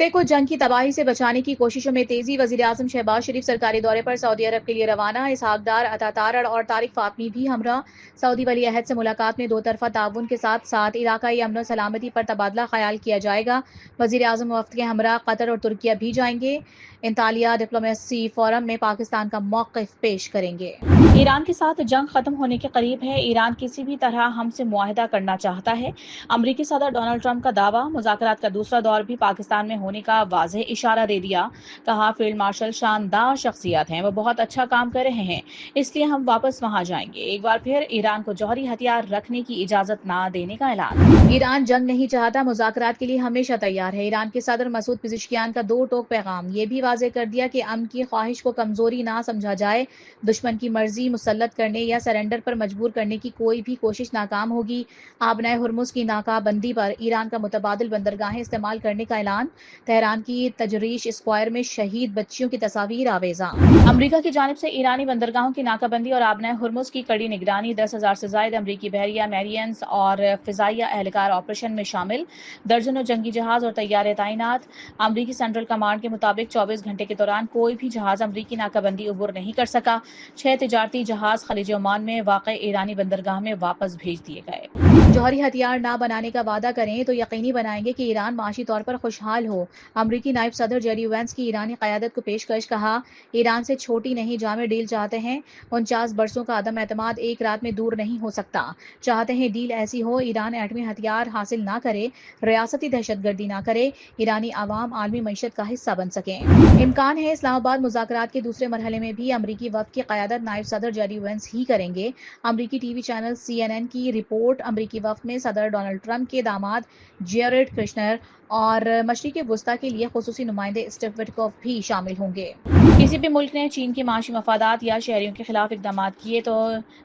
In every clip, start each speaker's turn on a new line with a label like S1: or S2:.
S1: خطے کو جنگ کی تباہی سے بچانے کی کوششوں میں تیزی۔ وزیراعظم شہباز شریف سرکاری دورے پر سعودی عرب کے لیے روانہ۔ اسحاق ڈار، عطا تارڑ اور طارق فاطمی بھی ہمراہ۔ سعودی ولی عہد سے ملاقات میں دو طرفہ تعاون کے ساتھ ساتھ علاقائی امن و سلامتی پر تبادلہ خیال کیا جائے گا۔ وزیراعظم وفد کے ہمراہ قطر اور ترکیہ بھی جائیں گے۔ انطالیہ ڈپلومیسی فورم میں پاکستان کا موقف پیش کریں گے۔ ایران کے ساتھ جنگ ختم ہونے کے قریب ہے۔ ایران کسی بھی طرح ہم سے معاہدہ کرنا چاہتا ہے۔ امریکی صدر ڈونلڈ ٹرمپ کا دعویٰ۔ مذاکرات کا دوسرا دور بھی پاکستان میں ہونے کا واضح اشارہ دے دیا۔ کہا فیلڈ مارشل شاندار شخصیت ہیں، وہ بہت اچھا کام کر رہے ہیں، اس لیے ہم واپس وہاں جائیں گے۔ ایک بار پھر ایران کو جوہری ہتھیار رکھنے کی اجازت نہ دینے کا اعلان۔ ایران جنگ نہیں چاہتا، مذاکرات کے لیے ہمیشہ تیار ہے۔ ایران کے صدر مسعود پزشکیان کا دو ٹوک پیغام۔ یہ بھی واضح کر دیا کہ امن کی خواہش کو کمزوری نہ سمجھا جائے۔ دشمن کی مرضی مسلط کرنے یا سرنڈر پر مجبور کرنے کی کوئی بھی کوشش ناکام ہوگی۔ آبنائے ہرمز کی ناکہ بندی پر ایران کا متبادل بندرگاہیں استعمال کرنے کا اعلان۔ تہران کی تجریش اسکوائر میں شہید بچیوں کی تصاویر آویزاں۔ امریکہ کی جانب سے ایرانی بندرگاہوں کی ناکہ بندی اور آبنائے ہرمز کی کڑی نگرانی۔ 10,000 سے زائد امریکی بحریہ میرینز اور فضائیہ اہلکار آپریشن میں شامل۔ درجنوں جنگی جہاز اور طیارے تعینات۔ امریکی سینٹرل کمانڈ کے مطابق 24 گھنٹے کے دوران کوئی بھی جہاز امریکی ناکہ بندی عبور نہیں کر سکا۔ 6 تجارتی جہاز خلیج عمان میں واقع ایرانی بندرگاہ میں واپس بھیج دیے گئے۔ جوہری ہتھیار نہ بنانے کا وعدہ کریں تو یقینی بنائیں گے کہ ایران معاشی طور پر خوشحال ہو۔ امریکی نائب صدر جیڈی وینس کی ایرانی قیادت کو پیشکش۔ کہا ایران سے چھوٹی نہیں جامع ڈیل چاہتے ہیں۔ 49 برسوں کا عدم اعتماد ایک رات میں دور نہیں ہو سکتا۔ چاہتے ہیں ڈیل ایسی ہو ایران ایٹمی ہتھیار حاصل نہ کرے، ریاستی دہشت گردی نہ کرے، ایرانی عوام عالمی معیشت کا حصہ بن سکیں۔ امکان ہے اسلام آباد مذاکرات کے دوسرے مرحلے میں بھی امریکی وفد کی قیادت نائب صدر جیڈی وینس ہی کریں گے۔ امریکی ٹی وی چینل CNN کی رپورٹ۔ امریکی وفد میں صدر ڈونلڈ ٹرمپ کے داماد جیریڈ کشنر اور مشرق وسطیٰ کے لیے خصوصی نمائندے اسٹیو وٹکوف بھی شامل ہوں گے۔ کسی بھی ملک نے چین کے معاشی مفادات یا شہریوں کے خلاف اقدامات کیے تو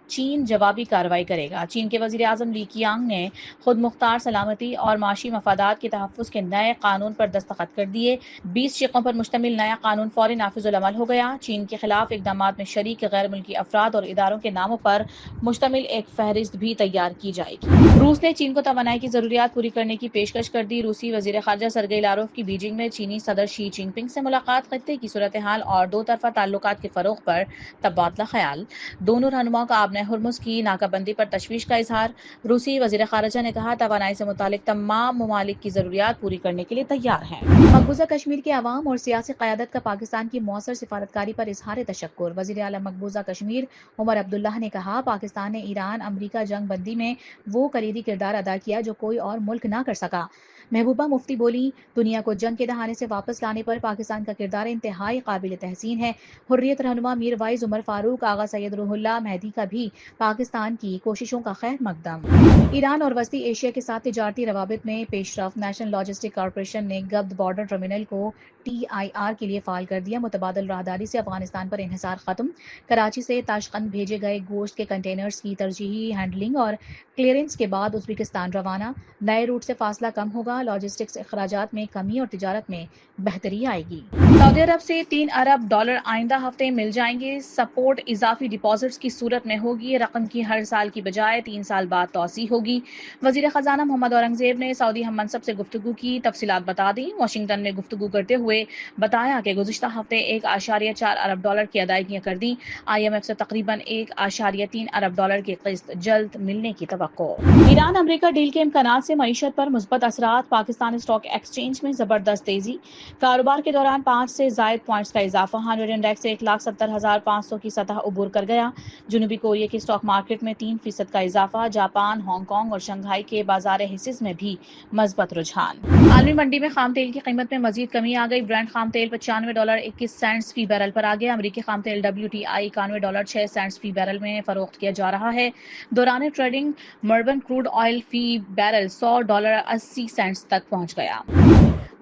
S1: چین جوابی کارروائی کرے گا۔ چین کے وزیر اعظم لی کیانگ نے خود مختار سلامتی اور معاشی مفادات کے تحفظ کے نئے قانون پر دستخط کر دیے۔ 20 شقوں پر مشتمل نیا قانون فوری نافذ العمل ہو گیا۔ چین کے خلاف اقدامات میں شریک غیر ملکی افراد اور اداروں کے ناموں پر مشتمل ایک فہرست بھی تیار کی جائے گی۔ روس نے چین کو توانائی کی ضروریات پوری کرنے کی پیشکش کر دی۔ روسی وزیر خارجہ سرگئی لاروف کی بیجنگ میں چینی صدر شی جن پنگ سے ملاقات۔ خطے کی صورتحال اور دو طرفہ تعلقات کے فروغ پر تبادلہ خیال۔ دونوں رہنماؤں کا آبنائے ہرمز کی ناکہ بندی پر تشویش کا اظہار۔ روسی وزیر خارجہ نے کہا توانائی سے متعلق تمام ممالک کی ضروریات پوری کرنے کے لیے تیار ہیں۔ مقبوضہ کشمیر کے عوام اور سیاسی قیادت کا پاکستان کی مؤثر سفارتکاری پر اظہار تشکر۔ وزیر اعلیٰ مقبوضہ کشمیر عمر عبداللہ نے کہا پاکستان نے ایران امریکہ جنگ بندی میں وہ کلیدی کردار ادا کیا جو کوئی اور ملک نہ کر سکا۔ محبوبہ مفتی بولی دنیا کو جنگ کے دہانے سے واپس لانے پر پاکستان کا کردار انتہائی قابل تحسین ہے۔ حریت رہنما میر وائز عمر فاروق آغا سید روح اللہ مہدی کا بھی پاکستان کی کوششوں کا خیر مقدم۔ ایران اور وسطی ایشیا کے ساتھ تجارتی روابط میں پیش رفت۔ نیشنل لاجسٹک کارپوریشن نے گبد بارڈر ٹرمینل کو TIR کے لیے فعال کر دیا۔ متبادل راہداری سے افغانستان پر انحصار ختم۔ کراچی سے تاشقند بھیجے گئے گوشت کے کنٹینرز کی ترجیحی ہینڈلنگ اور کلیئرنس کے بعد ازبکستان روانہ۔ نئے روٹ سے فاصلہ کم ہوگا، لاجسٹکس اخراجات میں کمی اور تجارت میں بہتری آئے گی۔ سعودی عرب سے $3 ارب آئندہ ہفتے مل جائیں گے۔ سپورٹ اضافی ڈپازٹس کی صورت میں ہوگی۔ رقم کی ہر سال کی بجائے 3 سال بعد توسیع ہوگی۔ وزیر خزانہ محمد اورنگزیب نے سعودی ہم منصب سے گفتگو کی تفصیلات بتا دیں۔ واشنگٹن میں گفتگو کرتے ہوئے بتایا کہ گزشتہ ہفتے $1.4 ارب کی ادائیگیاں کر دیں۔ IMF سے تقریباً $1.3 ارب کی قسط جلد ملنے کی توقع۔ ایران امریکہ ڈیل کے امکانات سے معیشت پر مثبت اثرات۔ پاکستان اسٹاک ایکسچینج میں زبردست تیزی۔ کاروبار کے دوران 5 سے زائد پوائنٹس کا اضافہ۔ 100 انڈیکس 1,70,500 کی سطح عبور کر گیا۔ جنوبی کوریا کے اسٹاک مارکیٹ میں 3% کا اضافہ۔ جاپان، ہانگ کانگ اور شنگھائی کے بازار حصص میں بھی مثبت رجحان۔ عالمی منڈی میں خام تیل کی قیمت میں مزید کمی آ گئی۔ برنٹ خام تیل $95.21 فی بیرل پر آ گیا۔ امریکی خام تیل WTI $91.06 فی بیرل میں فروخت کیا جا رہا ہے۔ دوران ٹریڈنگ مربن کروڈ آئل فی بیرل $100.80 تک پہنچ گیا۔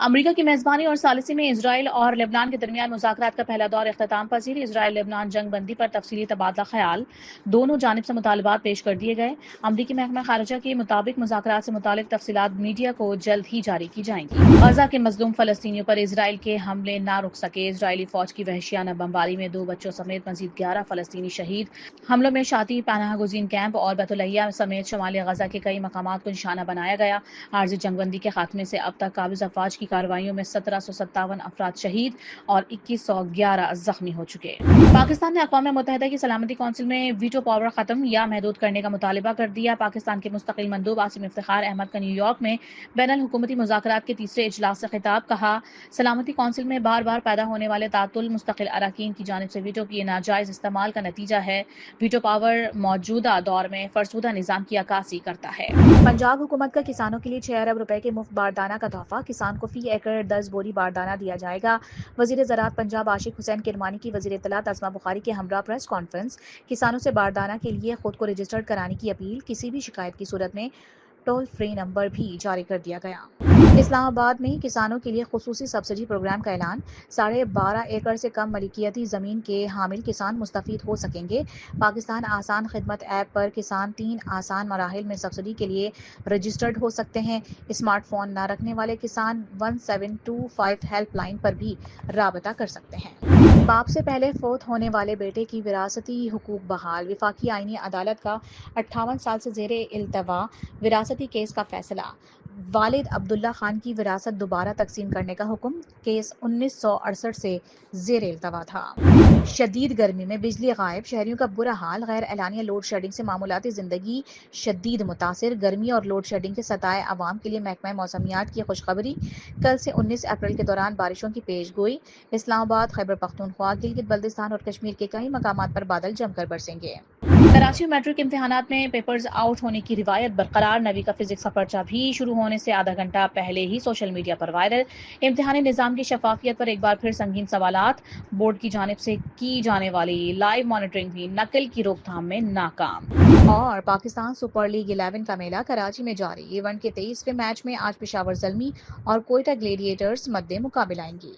S1: امریکہ کی میزبانی اور ثالثی میں اسرائیل اور لبنان کے درمیان مذاکرات کا پہلا دور اختتام پذیر۔ اسرائیل لبنان جنگ بندی پر تفصیلی تبادلہ خیال۔ دونوں جانب سے مطالبات پیش کر دیے گئے۔ امریکی محکمہ خارجہ کے مطابق مذاکرات سے متعلق تفصیلات میڈیا کو جلد ہی جاری کی جائیں گی۔ غزہ کے مظلوم فلسطینیوں پر اسرائیل کے حملے نہ رک سکے۔ اسرائیلی فوج کی وحشیانہ بمباری میں 2 بچوں سمیت مزید 11 فلسطینی شہید۔ حملوں میں شاتی پناہ گزین کیمپ اور بیت الحیہ سمیت شمالی غزہ کے کئی مقامات کو نشانہ بنایا گیا۔ عارضی جنگ بندی کے خاتمے سے اب تک قابض افواج کی کی کارروائیوں میں 1757 افراد شہید اور 2111 زخمی ہو چکے۔ پاکستان نے اقوام متحدہ کی سلامتی کونسل میں ویٹو پاور ختم یا محدود کرنے کا مطالبہ کر دیا۔ پاکستان کے مستقل مندوب عاصم افتخار احمد کا نیو یارک میں بین الحکومتی مذاکرات کے تیسرے اجلاس سے خطاب، کہا سلامتی کونسل میں بار بار پیدا ہونے والے تعطل مستقل اراکین کی جانب سے ویٹو کے ناجائز استعمال کا نتیجہ ہے۔ ویٹو پاور موجودہ دور میں فرسودہ نظام کی عکاسی کرتا ہے۔ پنجاب حکومت کا کسانوں کے لیے 6 ارب روپے کے مفت باردانہ کا تحفہ، کسان کو فی ایکڑ 10 بوری باردانہ دیا جائے گا۔ وزیر زراعت پنجاب عاشق حسین کرمانی کی وزیر اطلاعات اسما بخاری کے ہمراہ پریس کانفرنس۔ کسانوں سے باردانہ کے لیے خود کو رجسٹرڈ کرانے کی اپیل، کسی بھی شکایت کی صورت میں ٹول فری نمبر بھی جاری کر دیا گیا۔ اسلام آباد میں کسانوں کے لیے خصوصی سبسڈی پروگرام کا اعلان، 12.5 ایکڑ سے کم ملکیتی زمین کے حامل کسان مستفید ہو سکیں گے۔ پاکستان آسان خدمت ایپ پر کسان 3 آسان مراحل میں سبسڈی کے لیے رجسٹرڈ ہو سکتے ہیں۔ اسمارٹ فون نہ رکھنے والے کسان 1725 ہیلپ لائن پر بھی رابطہ کر سکتے ہیں۔ باپ سے پہلے فوت ہونے والے بیٹے کی وراثتی حقوق بحال، وفاقی آئینی عدالت کا 58 سال سے زیر التوا وراثتی کیس کا فیصلہ، والد عبداللہ خان کی وراثت دوبارہ تقسیم کرنے کا حکم، کیس 1968 سے زیر التوا تھا۔ شدید گرمی میں بجلی غائب، شہریوں کا برا حال، غیر اعلانیہ لوڈ شیڈنگ سے معمولاتی زندگی شدید متاثر، گرمی اور لوڈ شیڈنگ کے ستائے عوام کے لیے محکمہ موسمیات کی خوشخبری، کل سے 19 اپریل کے دوران بارشوں کی پیش گوئی، اسلام آباد، خیبر پختونخوا، گلگت بلتستان اور کشمیر کے کئی مقامات پر بادل جم کر برسیں گے۔ کراچی میٹرک امتحانات میں پیپرز آؤٹ ہونے کی روایت برقرار، 9ویں کا فزکس کا پرچہ بھی شروع ہونے سے آدھا گھنٹہ پہلے ہی سوشل میڈیا پر وائرل۔ امتحانی نظام کی شفافیت پر ایک بار پھر سنگین سوالات، بورڈ کی جانب سے کی جانے والی لائیو مانیٹرنگ بھی نقل کی روک تھام میں ناکام۔ اور پاکستان سپر لیگ 11 کا میلہ کراچی میں جاری، ایونٹ کے 23ویں میچ میں آج پشاور زلمی اور کوئٹہ گلیڈیٹرز مد مقابل آئیں گی۔